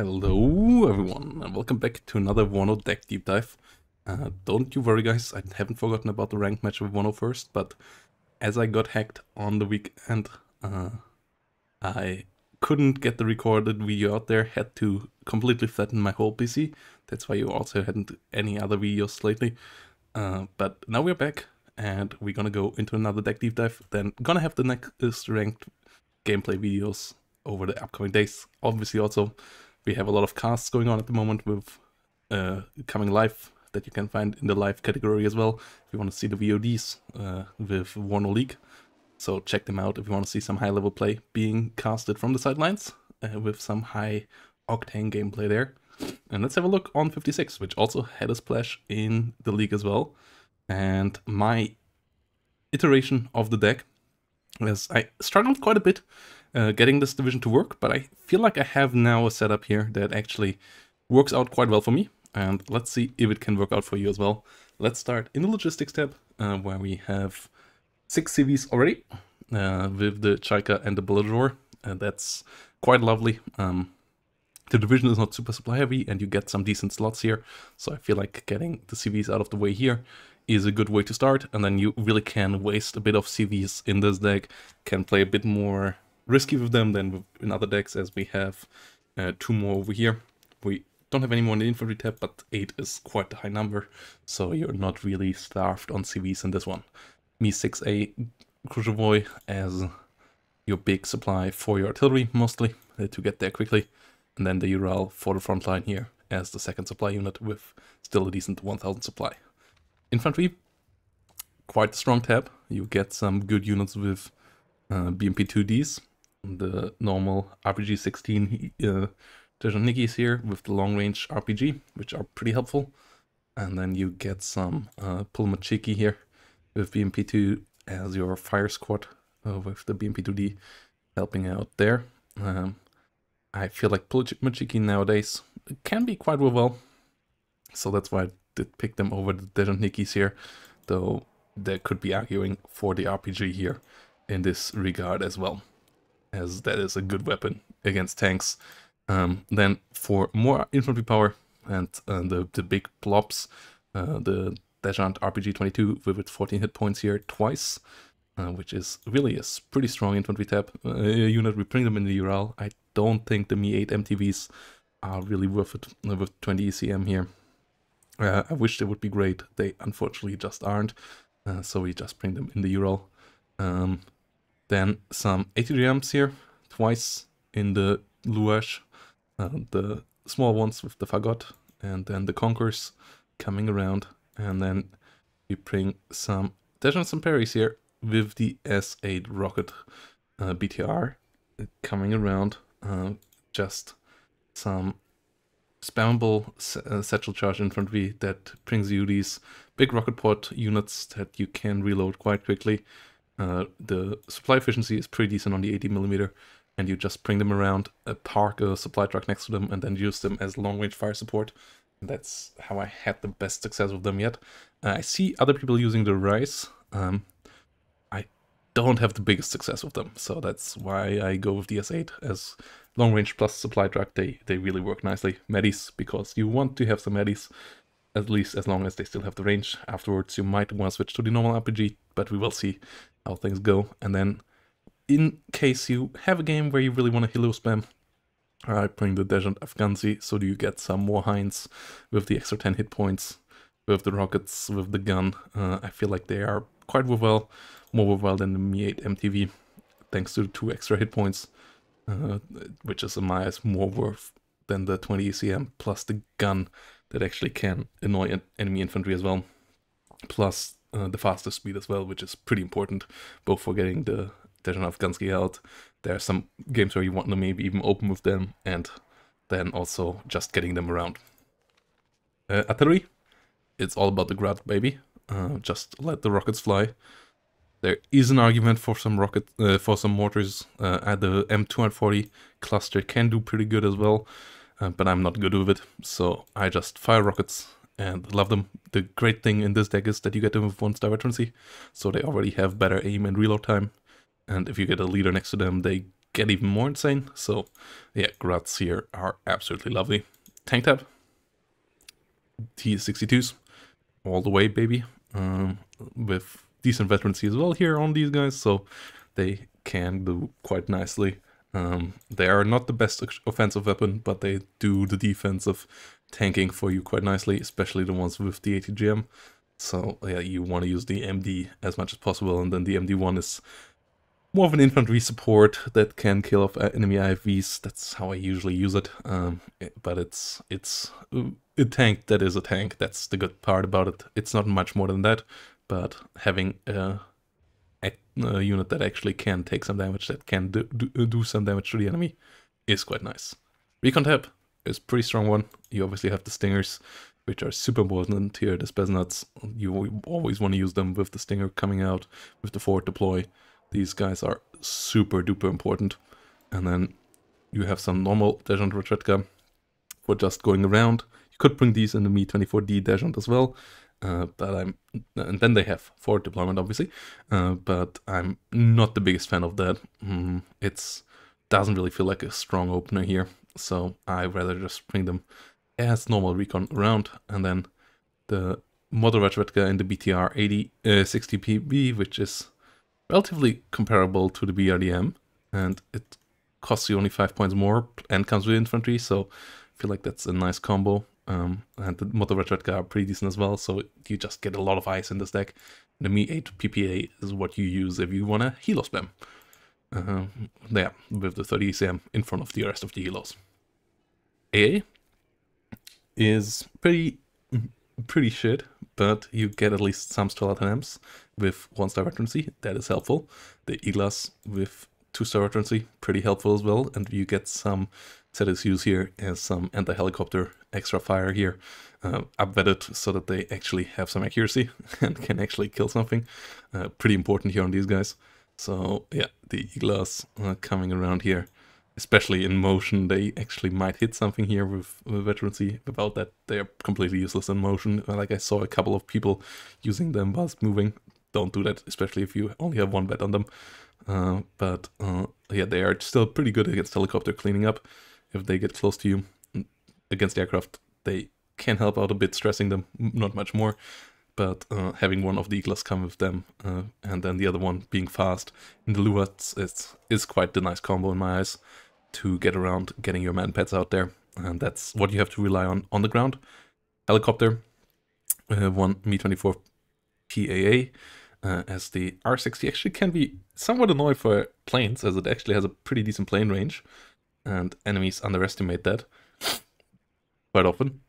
Hello everyone, and welcome back to another WARNO deck deep dive. Don't you worry guys, I haven't forgotten about the ranked match with WARNO first, but as I got hacked on the weekend, I couldn't get the recorded video out there, had to completely flatten my whole PC. That's why you also hadn't any other videos lately. But now we're back, and we're gonna go into another deck deep dive, then gonna have the next ranked gameplay videos over the upcoming days. Obviously also, we have a lot of casts going on at the moment with coming live that you can find in the live category as well. If you want to see the VODs with WARNO League. So check them out if you want to see some high level play being casted from the sidelines with some high octane gameplay there. And let's have a look on 56, which also had a splash in the league as well. And my iteration of the deck is I struggled quite a bit getting this division to work, but I feel like I have now a setup here that actually works out quite well for me, and let's see if it can work out for you as well. Let's start in the logistics tab, where we have 6 CVs already, with the Chaika and the Bellador. That's quite lovely. The division is not super supply heavy, and you get some decent slots here, so I feel like getting the CVs out of the way here is a good way to start, and then you really can waste a bit of CVs in this deck, can play a bit more risky with them than in other decks, as we have 2 more over here. We don't have any more in the infantry tab, but 8 is quite a high number, so you're not really starved on CVs in this one. Me 6A Cruiservoy as your big supply for your artillery, mostly, to get there quickly, and then the Ural for the front line here as the second supply unit with still a decent 1000 supply. Infantry, quite a strong tab. You get some good units with BMP-2Ds, the normal RPG 16 Nikis here with the long range RPG, which are pretty helpful. And then you get some Pulmachiki here with BMP-2 as your fire squad with the BMP-2D helping out there. I feel like Pulmachiki nowadays can be quite well, so that's why I did pick them over the Nikis here, though there could be arguing for the RPG here in this regard as well, as that is a good weapon against tanks. Then for more infantry power and the big blobs, the Dejant RPG-22 with its 14 hit points here twice, which is really a pretty strong infantry tab unit. We bring them in the Ural. I don't think the Mi-8 MTVs are really worth it with 20 ECM here. I wish they would be great. They unfortunately just aren't, so we just bring them in the Ural. Then some ATGMs here, twice in the Luash, the small ones with the Fagot, and then the Conquerors coming around, and then we bring some Dejants and Parries here with the S8 rocket BTR coming around, just some spammable satchel charge infantry that brings you these big rocket pod units that you can reload quite quickly. The supply efficiency is pretty decent on the 80mm, and you just bring them around, park a supply truck next to them, and then use them as long-range fire support. And that's how I had the best success with them yet. I see other people using the Rise. I don't have the biggest success with them, so that's why I go with the S8 as long-range plus supply truck. They really work nicely. Medis, because you want to have some Medis, at least as long as they still have the range. Afterwards, you might want to switch to the normal RPG, but we will see how things go. And then, in case you have a game where you really want to helo spam, I bring the Dejant Afghanzi, so do you get some more Hinds with the extra 10 hit points, with the rockets, with the gun. I feel like they are quite worthwhile, more worthwhile than the Mi-8 MTV, thanks to the 2 extra hit points, which is in my eyes more worth than the 20 ECM, plus the gun that actually can annoy enemy infantry as well, plus the faster speed as well, which is pretty important, both for getting the Dejant Afghanzi out. There are some games where you want to maybe even open with them, and then also just getting them around. Artillery, it's all about the Grad, baby. Just let the rockets fly. There is an argument for some mortars. The M240 cluster can do pretty good as well, but I'm not good with it, so I just fire rockets and love them. The great thing in this deck is that you get them with 1 star veterancy, so they already have better aim and reload time. And if you get a leader next to them, they get even more insane. So yeah, Gruts here are absolutely lovely. Tank tab, T62s, all the way, baby. With decent veterancy as well here on these guys, so they can do quite nicely. They are not the best offensive weapon, but they do the defensive tanking for you quite nicely, especially the ones with the ATGM. So yeah, you want to use the MD as much as possible, and then the MD1 is more of an infantry support that can kill off enemy IFVs. That's how I usually use it. But it's a tank that is a tank. That's the good part about it. It's not much more than that, but having a unit that actually can take some damage, that can do some damage to the enemy, is quite nice. Recon tab is a pretty strong one. You obviously have the stingers, which are super important here. The Spetsnaz, you always want to use them with the stinger coming out, with the forward deploy. These guys are super duper important. And then you have some normal Dejant Retretka for just going around. You could bring these in the Mi-24D Dejant as well. And then they have forward deployment, obviously. But I'm not the biggest fan of that. It doesn't really feel like a strong opener here. So I rather just bring them as normal recon around. And then the Model Retretka in the BTR 60PB, which is relatively comparable to the BRDM, and it costs you only 5 points more and comes with infantry, so I feel like that's a nice combo. And the Motor Retretka are pretty decent as well, so you just get a lot of ice in this deck. The Mi-8 PPA is what you use if you want to helo spam. Yeah, with the 30 ECM in front of the rest of the helos. AA is pretty shit, but you get at least some Stellar Amps with 1-star veterancy. That is helpful. The Iglas with 2-star veterancy, pretty helpful as well. And you get some ZSUs here as some anti-helicopter extra fire here, upvetted so that they actually have some accuracy and can actually kill something. Pretty important here on these guys. So yeah, the Iglas coming around here, especially in motion, they actually might hit something here with veterancy. Without that, they are completely useless in motion. Like I saw a couple of people using them whilst moving. Don't do that, especially if you only have one vet on them. But yeah, they are still pretty good against helicopter cleaning up. If they get close to you against aircraft, they can help out a bit, stressing them, not much more. But having one of the Iglas come with them, and then the other one being fast in the Luats is quite the nice combo in my eyes to get around getting your man pets out there. And that's what you have to rely on the ground. Helicopter, one Mi-24 PAA, as the R60 actually can be somewhat annoying for planes, as it actually has a pretty decent plane range, and enemies underestimate that quite often,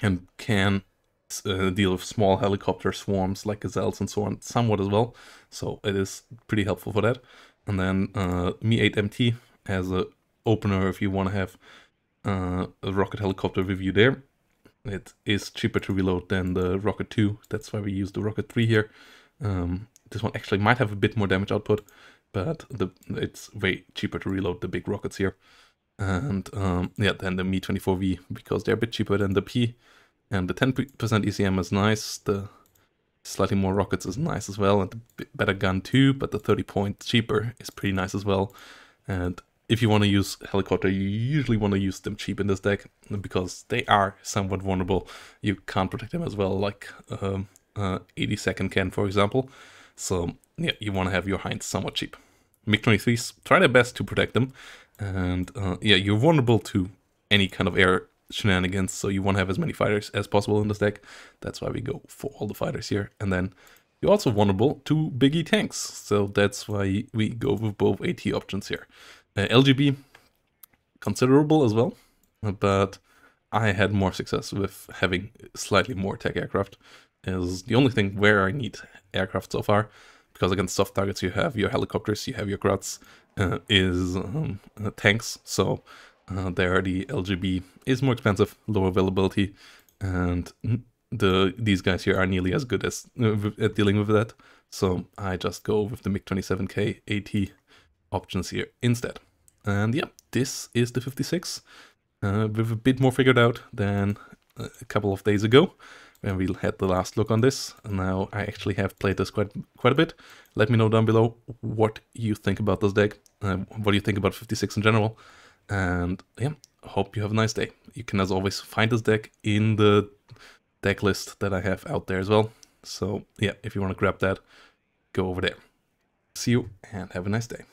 and can deal with small helicopter swarms like gazelles and so on somewhat as well, so it is pretty helpful for that. And then Mi-8 MT as a opener if you want to have a rocket helicopter with you there. It is cheaper to reload than the Rocket 2, that's why we use the Rocket 3 here. This one actually might have a bit more damage output, but it's way cheaper to reload the big rockets here. And yeah, then the Mi-24V, because they're a bit cheaper than the P. And the 10% ECM is nice, the slightly more rockets is nice as well, and the better gun too, but the 30 points cheaper is pretty nice as well. And if you want to use helicopter, you usually want to use them cheap in this deck, because they are somewhat vulnerable. You can't protect them as well, like 82nd can, for example. So yeah, you want to have your Hinds somewhat cheap. MiG-23s, try their best to protect them. And yeah, you're vulnerable to any kind of air shenanigans, so you want to have as many fighters as possible in this deck. That's why we go for all the fighters here. And then you're also vulnerable to biggie tanks, so that's why we go with both AT options here. LGB, considerable as well, but I had more success with having slightly more tech aircraft. Is the only thing where I need aircraft so far, because against soft targets you have your helicopters, you have your Gruts, tanks, so there the LGB is more expensive, lower availability, and these guys here are nearly as good as at dealing with that, so I just go with the MiG-27K AT options here instead. And yeah, this is the 56, with a bit more figured out than a couple of days ago, when we had the last look on this. And now I actually have played this quite a bit. Let me know down below what you think about this deck, what do you think about 56 in general, and yeah, hope you have a nice day. You can, as always, find this deck in the deck list that I have out there as well. So yeah, if you want to grab that, go over there. See you and have a nice day.